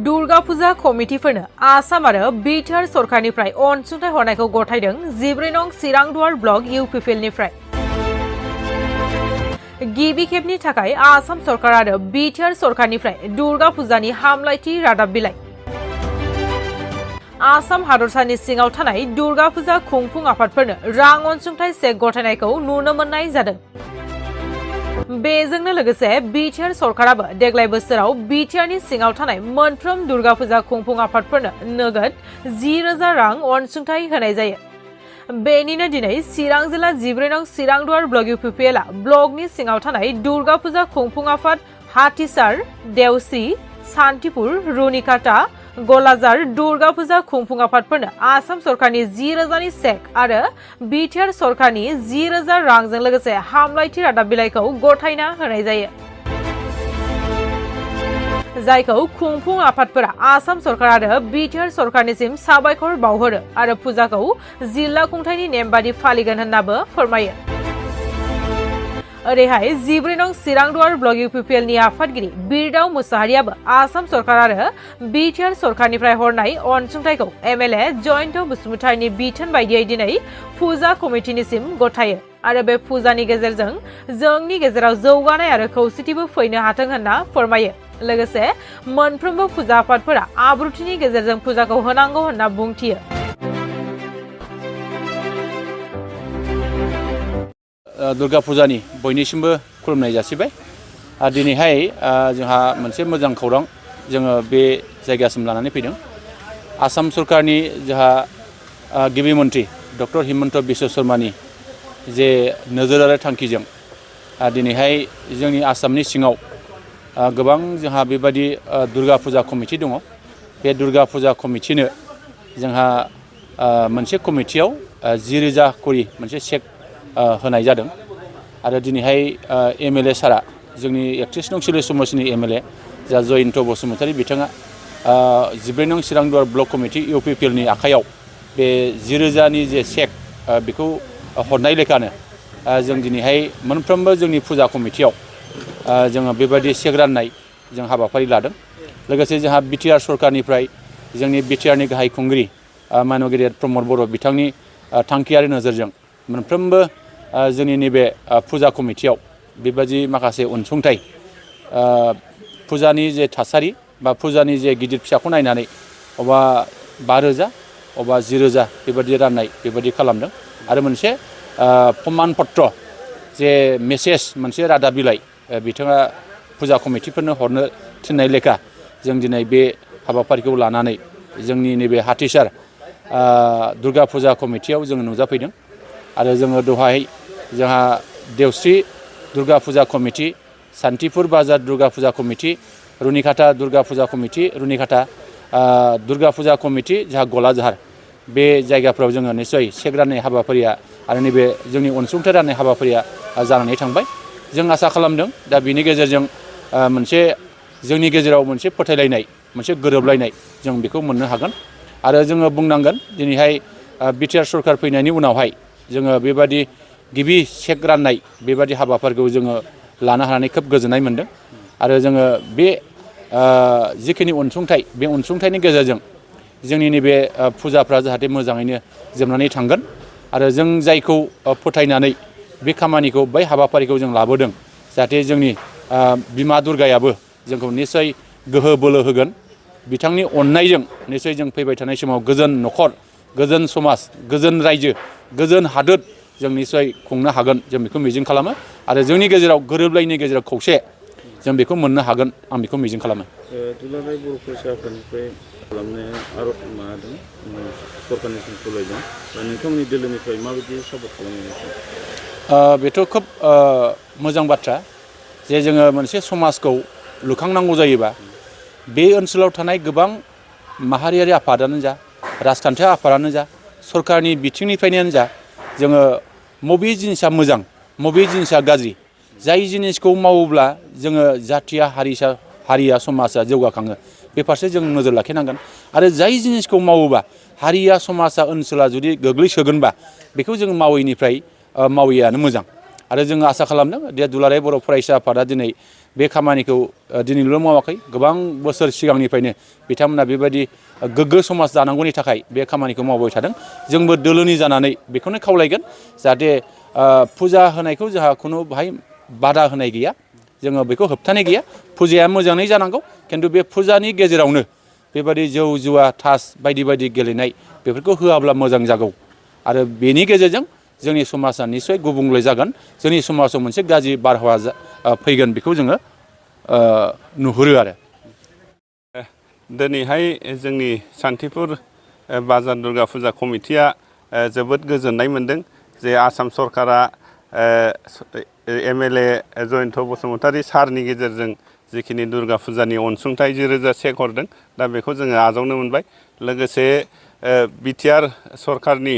दुर्गा फुजा कमिटिफोरनो आसाम आरो बिटिआर सरखारनिफ्राय अनसुंथाइ हरनायखौ गथायदों 14 नं चिरांदुवार ब्लक इउपिपिएलनिफ्राय। गिबि खेबनि थाखाय आसाम सरकार आरो बिटिआर सरखारनिफ्राय दुर्गा फुजानि हामलायथि रादाब बिलाइ। आसाम हादरसानि सिङाव थानाय दुर्गा फुजा खुंफुं आफादफोरनो रां अनसुंथाइ चेक गथायनायखौ नुनो मोननाय जादों। बेजोंनो लोगोसे बिटिआर सरकाराबो देग्लाय बोसोराव बिटिआरनि सिङाव थानाय मोनफ्रोम दुर्गा फुजा खुंफुं आफादफोरनो नोगोद 10,000 रां अनसुंथाइ होनाय जायो। बेनिनो दिनै चिरां जिल्ला 14 नं चिरांदुवार ब्लक इउपिपिएलआ ब्लकनि सिङाव थानाय दुर्गा फुजा खुंफुं आफाद हाथिसार, देवसी, सान्तिपुर, रुनिकाटा, गलाजार दुर्गा फुजा खुंफुं आफादफोरनो आसाम सरकारनि 10,000 नि चेक आरो बिटिआर सरकारनि 10,000 रांजों लोगोसे हामलायथि रादाब बिलाइखौ गथायना होनाय जायो। जायखौ खुंफुं आफादफोरा आसाम सरकार आरो बिटिआर सरकारनिसिम साबायखर बावहरो आरो फुजाखौ जिल्ला खुंथायनि नेमबादि फालिगोन होननाबो फोरमायो। ओरैहाय 14 नं चिरांदुवार ब्लक इउपिपिएलनि आफादगिरि बिरदाव मुसाहारियाबो आसाम सरकार आरो बिटिआर सरकारनिफ्राय हरनाय अनसुंथाइखौ एमएलए जयन्त बसुमतारीनि बिथोन बायदियै दिनै फुजा कमिटिनिसिम गथायो आरो बे फुजानि गेजेरजों जोंनि गेजेराव जौगानाय आरो खौसेथिबो फैनो हाथों होनना फोरमायो। लोगोसे मोनफ्रोमबो फुजा आफादफोरा आब्रुथिनि गेजेरजों फुजाखौ होनांगौ होनना बुंथियो। दुर्गा फुजानि बयनिसिमबो खुलुमनाय जासिबाय। दिनैहाय जोंहा मोनसे मोजां खौरां जोङो बे जायगासिम लानानै फैदों। आसाम सरकारनि जोंहा गिबि मन्त्रि डक्टर हिमन्त बिश्व शर्मानि जे नोजोर आरो थांखिजों दिनैहाय जोंनि आसामनि सिङाव गोबां जोंहा बेबायदि दुर्गा फुजा कमिटि दङ। बे दुर्गा फुजा कमिटिनो जोंहा मोनसे कमिटियाव 10,000 करि मोनसे चेक होनाय जादों आरो दिनैहाय एमएलए सारा जोंनि 31 नं सिले समाजनि एमएलए जा जयन्त बसुमतारी बिथाङा 14 नं चिरांदुवार ब्लक कमिटि इउपिपिएलनि आखायाव बे 10,000 नि जे चेक बेखौ हरनाय लेखानो जों दिनैहाय मोनफ्रोमबो जोंनि फुजा कमिटियाव जोङो बेबायदि चेक राननाय जों हाबाफारि लादों। लोगोसे जोंहा बिटिआर सरकारनिफ्राय जोंनि बिटिआरनि गाहाय खुंगिरि माननीय गेदेर प्रमद बर' बिथांनि थांखियारि नोजोरजों मोनफ्रोमबो जोंनि नैबे फुजा कमिटियाव बेबायदि माखासे अनसुंथाइ फुजानि जे थासारि बा फुजानि जे गिदिर फिसाखौ नायनानै अबा 5,000 अबा 10,000 बेबायदि राननाय बेबायदि खालामदों आरो मोनसे प्रमान पत्र जे मेसेज मोनसे रादाब बिलाइ बिथाङा फुजा कमिटिफोरनो हरनो थिननाय लेखा जों दिनै बे हाबाफारिखौ लानानै जोंनि नैबे हाथिसार दुर्गा फुजा कमिटियाव जोङो नुजाफैदों आरो जोङो दहाय जोंहा देवस्रि दुर्गा फुजा कमिटि, सान्तिपुर बाजार दुर्गा फुजा कमिटि, रुनिकाटा दुर्गा फुजा कमिटि, रुनिकाटा दुर्गा फुजा कमिटि जोंहा गलाझार बे जायगाफ्राव जोङो निश्चय चेक राननाय हाबाफारिया आरो नैबे जोंनि अनसुंथाइ राननाय हाबाफारिया जानानै थांबाय। जों आसा खालामदों दा बिनि गेजेरजों मोनसे जोंनि गेजेराव मोनसे फोथायलायनाय मोनसे गोरोबलायनाय जों बेखौ मोननो हागोन आरो जोङो बुंनांगोन दिनैहाय बिटिआर सरकार फैनायनि उनावहाय जोङो बेबायदि गिबि चेक राननाय बेबायदि हाबाफारिखौ जोङो लानो हानानै खोब गोजोननाय मोनदों आरो जोङो बे जिखिनि अनसुंथाइ बे अनसुंथाइनि गेजेरजों जोंनि नैबे फुजाफ्रा जाहाथे मोजाङैनो जोबनानै थांगोन आरो जों जायखौ फोथायनानै बे खामानिखौ बै हाबाफारिखौ जों लाबोदों जाहाथे जोंनि बिमा दुर्गायाबो जोंखौ निश्चय गोहो बोलो होगोन। बिथांनि अननायजों निश्चय जों फैबाय थानाय समाव गोजोन न'खर, गोजोन समाज, गोजोन रायजो, गोजोन हादोर जों निश्चय खुंनो हागोन जों बेखौ मिजिं खालामो आरो जोंनि गेजेराव गोरोबलायनि गेजेराव खौसे जों बेखौ मोननो हागोन आं बेखौ मिजिं खालामो। दुलाराय बर' फरायसाफोरनिफ्राय खालामनाया आरो मादों सरकारनिसिम खावलायदों दा नोंथांमोननि दोलोनिफ्राय माबायदि सापर्ट खालामो? बेथ' खोब मोजां बाथ्रा जे जोङो मोनसे समाजखौ लुखांनांगौ जायोबा बे ओनसोलाव थानाय गोबां माहारियारि आफादानो जा राजखान्थियारि आफादानो जा सरकारनि बिथिंनिफ्रायनो जा जोङो बबे जिनिसा मोजां बबे जिनिसा गाज्रि जाय जिनिसखौ मावोब्ला जोङो जाथिया हारिया समाजा जौगाखाङो बे फारसे जों नोजोर लाखिनांगोन आरो जाय जिनिसखौ मावोबा हारिया समाजा ओनसोला जुदि गोग्लैसोगोनबा बेखौ जों मावैनिफ्राय मावैयानो मोजां आरो जोङो आसा खालामदों दे दुलाराय बर' फरायसा आफादा दिनै बे खामानिखौ दिनैल' मावाखै गोबां बोसोर सिगांनिफ्रायनो बिथांमोना बेबायदि गोग्गो समाज दानांगौनि थाखाय बे खामानिखौ मावबाय थादों जोंबो दोलोनि जानानै बेखौनो खावलायगोन जाहाथे फुजा होनायखौ जोंहा खुनु बाहाय बादा होनाय गैया जोङो बेखौ होबथानाय गैया फुजाया मोजाङै जानांगौ खिन्थु बे फुजानि गेजेरावनो बेबायदि जौ जुवा थास बायदि बायदि गेलेनाय बेफोरखौ होआब्ला मोजां जागौ आरो बेनि गेजेरजों जोंनि समाजा निस्सय गुबुंले जागोन जोंनि समाजाव मोनसे गाज्रि बारहावा फैगोन बेखौ जोङो नुहुरो आरो दिनैहाय जोंनि सान्थिपुर बाजार दुर्गा फुजा कमिटिया जोबोद गोजोननाय मोनदों जे आसाम सरकारा MLA जयन्त बसुमतारी सारनि गेजेरजों जिखिनि दुर्गा फुजानि अनसुंथाइ 2000 चेक हरदों दा बेखौ जोङो आजावनो मोनबाय लोगोसे Btr सरखारनि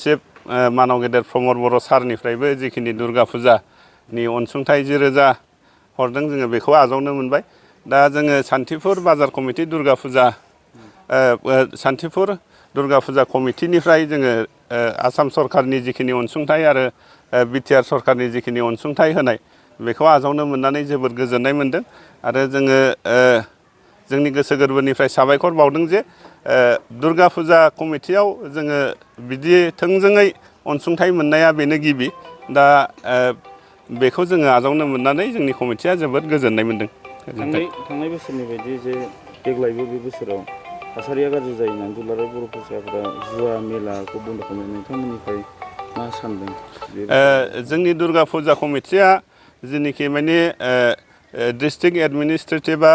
चिफ मानव गेदेर प्रमद बर' सारनिफ्रायबो जिखिनि दुर्गा फुजानि अनसुंथाइ 2000 हरदों जोङो बेखौ आजावनो मोनबाय दा जोङो सान्थिपुर बाजार कमिटि दुर्गा फुजा सान्थिपुर दुर्गा फुजा कमिटिनिफ्राय जोङो आसाम सरकारनि जिखिनि अनसुंथाइ आरो Btr सरकारनि जिखिनि अनसुंथाइ होनाय बेखौ आजावनो मोननानै जोबोद गोजोननाय मोनदों आरो जोङो जोंनि गोसो गोरबोनिफ्राय साबायखर बावदों जे दुर्गा फुजा कमिटियाव जोङो बिदि थोंजोङै अनसुंथाइ मोननाया बेनो गिबि दा बेखौ जोङो आजावनो मोननानै जोंनि कमिटिया जोबोद गोजोननाय मोनदों थांनाय बोसोरनि बायदि जे देग्लायबो बे बोसोराव थासारिया गाज्रि जायो होननानै दुलाराय बर' फरायसाफोरा जुवा मेलाखौ बन्द' खालामनो नोंथांमोननिफ्राय मा सानदों जोंनि दुर्गा फुजा कमिटिया जेनोखि माने डिस्ट्रिक्ट एडमिनिस्ट्रेटिभआ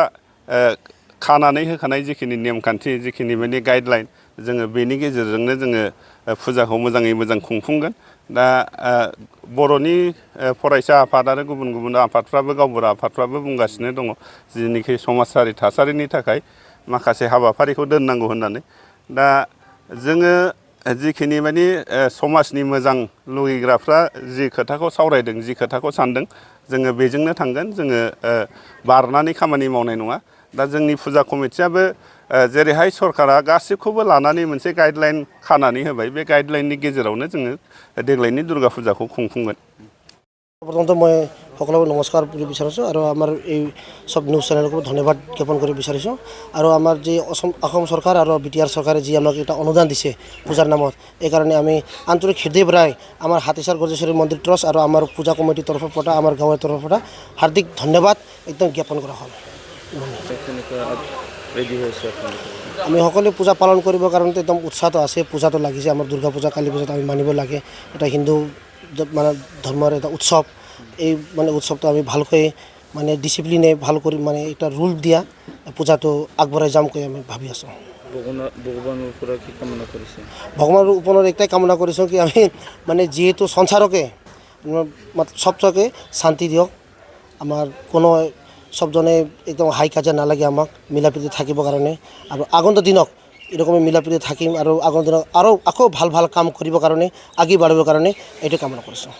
खानानै होखानाय जिखिनि नेमखान्थि जिखिनि माने गाइडलाइन जोङो बेनि गेजेरजोंनो जोङो फुजाखौ मोजाङै मोजां खुंफुंगोन दा बर'नि फरायसा आफाद आरो गुबुन गुबुन आफादफ्राबो गावबुरा आफादफ्राबो बुंगासिनो दङ जेनोखि समाजारि थासारिनि थाखाय माखासे हाबाफारिखौ दोननांगौ होननानै दा जोङो जिखिनि माने समाजनि मोजां लुगैग्राफ्रा जि खोथाखौ सावरायदों जि खोथाखौ सानदों जोङो बेजोंनो थांगोन जोङो बारनानै खामानि मावनाय नङा दा जोंनि फुजा कमिटियाबो जेरैहाय सरकारा गासिबखौबो लानानै मोनसे गाइडलाइन खानानै होबाय बे गाइडलाइननि गेजेरावनो जोङो देग्लायनि दुर्गा फुजाखौ खुंफुंगोन प्रथमत मैं सकलोक नमस्कार কৰিব বিচাৰিছোঁ আৰু আমাৰ এই সব নিউজ চেনেলকো ধন্যবাদ জ্ঞাপন কৰিব বিচাৰিছোঁ আৰু আমাৰ যি অসম চৰকাৰ আৰু Btr চৰকাৰে যি আমাক এটা অনুদান দিছে পূজাৰ নামত এই কাৰণে আমি আন্তৰিক হৃদয় ভৰাই আমাৰ হাতীচাৰ গৰ্জেশ্বৰী মন্দিৰ ট্ৰাষ্ট আৰু আমাৰ পূজা কমিটিৰ তৰফৰ পৰা আমাৰ গাঁৱৰ তৰফৰ পৰা হাৰ্দিক ধন্যবাদ একদম জ্ঞাপন কৰা হ'ল আমি সকলোৱে পূজা পালন কৰিবৰ কাৰণে একদম উৎসাহটো আছে পূজাটো লাগিছে আমাৰ দুৰ্গা পূজা কালী পূজাত আমি মানিব লাগে এটা হিন্দু মানে ধৰ্মৰ এটা উৎসৱ এই মানে উৎসৱটো আমি ভালকৈ মানে ডিচিপ্লিনে ভাল কৰি মানে এটা ৰুল দিয়া পূজাটো আগবঢ়াই যামকৈ আমি ভাবি আছোঁ ভগৱানৰ ওপৰত একটাই কামনা কৰিছোঁ কি আমি মানে যিহেতু সংসাৰকে সবচকে শান্তি দিয়ক আমাৰ কোনো সবজনে একদম হাই কাজা নালাগে আমাক মিলাপ্ৰীতি থাকিবৰ কাৰণে আৰু আগন্তুক দিনক এরকম মিলাপ্ৰীতি থাকিম আৰু আগন্তুক দিনত আৰু আকৌ ভাল ভাল কাম কৰিবৰ কাৰণে আগি বাঢ়িবৰ কাৰণে এইটো কামনা কৰিছোঁ